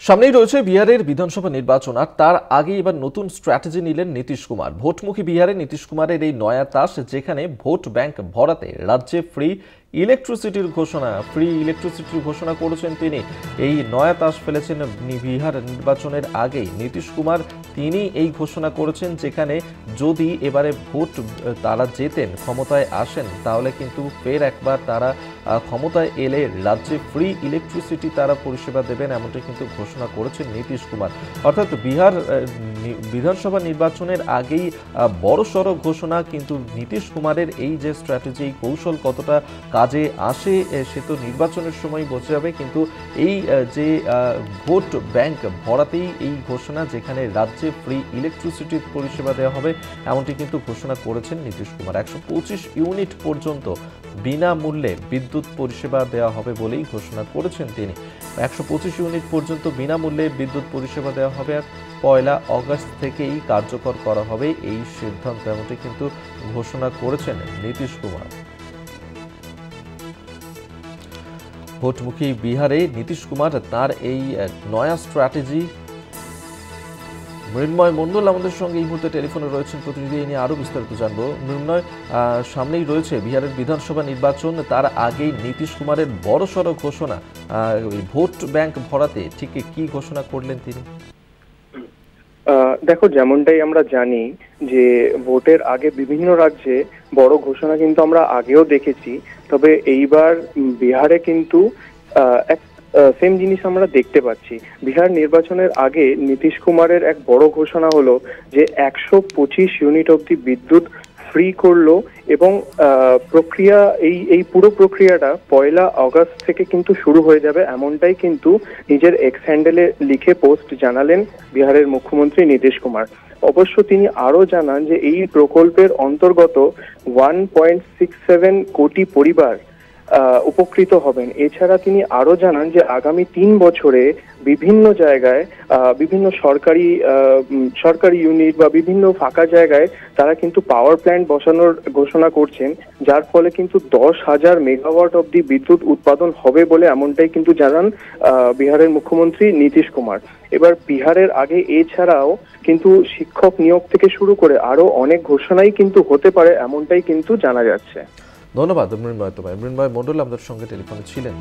সামনেই রয়েছে বিহারের বিধানসভা নির্বাচন, আর তার আগে এবার নতুন স্ট্র্যাটেজি নিলেন নীতিশ কুমার। ভোটমুখী বিহারে নীতিশ কুমারের এই নয়া তাস, যেখানে ভোট ব্যাংক ভরাতে রাজ্যে ফ্রি ইলেকট্রিসিটির ঘোষণা করেছেন তিনি। এই নয়া তাস ফেলেছেন বিহার নির্বাচনের আগেই নীতিশ কুমার। তিনি এই ঘোষণা করেছেন যেখানে যদি এবারে ভোট তারা জেতেন, ক্ষমতায় আসেন, তাহলে কিন্তু ফের একবার তারা ক্ষমতায় এলে রাজ্যে ফ্রি ইলেকট্রিসিটি তারা পরিষেবা দেবেন, এমনটা কিন্তু ঘোষণা করেছেন নীতিশ কুমার। অর্থাৎ বিহার বিধানসভা নির্বাচনের আগেই বড়সড় ঘোষণা। কিন্তু নীতিশ কুমারের এই যে স্ট্র্যাটেজি, এই কৌশল কতটা কাজে আসে সে তো নির্বাচনের সময় বোঝা যাবে। কিন্তু এই যে ভোট ব্যাংক ভরাতেই এই ঘোষণা, যেখানে রাজ্যে ফ্রি ইলেকট্রিসিটি পরিষেবা দেওয়া হবে, এমনটি কিন্তু ঘোষণা করেছেন নীতিশ কুমার। 125 ইউনিট পর্যন্ত বিনামূল্যে বিদ্যুৎ পরিষেবা দেওয়া হবে বলেই ঘোষণা করেছেন তিনি। 125 ইউনিট পর্যন্ত বিনামূল্যে বিদ্যুৎ পরিষেবা দেওয়া হবে, আর 1 আগস্ট থেকেই কার্যকর করা হবে এই সিদ্ধান্ত, এমনটি কিন্তু ঘোষণা করেছেন নীতিশ কুমার। ভোটমুখী বিহারে নীতিশ কুমার তার এই নয়া স্ট্র্যাটেজি। মৃন্ময় মণ্ডল আমাদের সঙ্গে এই মুহূর্তে টেলিফোনে রয়েছেন প্রতিনিধি, এই নিয়ে আরো বিস্তারিত জানবো। মৃন্ময়, সামনেই রয়েছে বিহারের বিধানসভা নির্বাচন, তার আগেই নীতিশ কুমারের বড়সড় ঘোষণা। ভোট ব্যাংক ভরাতে ঠিক কি ঘোষণা করলেন তিনি? দেখো, যেমনটাই আমরা জানি যে ভোটের আগে বিভিন্ন রাজ্যে বড় ঘোষণা কিন্তু আমরা আগেও দেখেছি, তবে এইবার বিহারে কিন্তু এক সেম জিনিস আমরা দেখতে পাচ্ছি। বিহার নির্বাচনের আগে নীতিশ কুমারের এক বড় ঘোষণা হলো যে 125 ইউনিট অব্দি বিদ্যুৎ ফ্রি করলো, এবং প্রক্রিয়া এই পুরো প্রক্রিয়াটা 1 আগস্ট থেকে কিন্তু শুরু হয়ে যাবে, এমনটাই কিন্তু নিজের এক্স হ্যান্ডেলে লিখে পোস্ট জানালেন বিহারের মুখ্যমন্ত্রী নীতিশ কুমার। অবশ্য তিনি আরো জানান যে এই প্রকল্পের অন্তর্গত 1.67 কোটি পরিবার উপকৃত হবেন। এছাড়া তিনি আরো জানান যে আগামী 3 বছরে বিভিন্ন জায়গায় বিভিন্ন সরকারি ইউনিট বা বিভিন্ন ফাঁকা জায়গায় তারা কিন্তু পাওয়ার প্ল্যান্ট বসানোর ঘোষণা করছেন, যার ফলে কিন্তু 10,000 মেগাওয়াট অব্দি বিদ্যুৎ উৎপাদন হবে বলে এমনটাই কিন্তু জানান বিহারের মুখ্যমন্ত্রী নীতিশ কুমার। এবার বিহারের আগে এছাড়াও কিন্তু শিক্ষক নিয়োগ থেকে শুরু করে আরো অনেক ঘোষণাই কিন্তু হতে পারে, এমনটাই কিন্তু জানা যাচ্ছে। ধন্যবাদ মৃন্ময় তোমায়। মৃন্ময় মণ্ডল আমাদের সঙ্গে টেলিফোনে ছিলেন।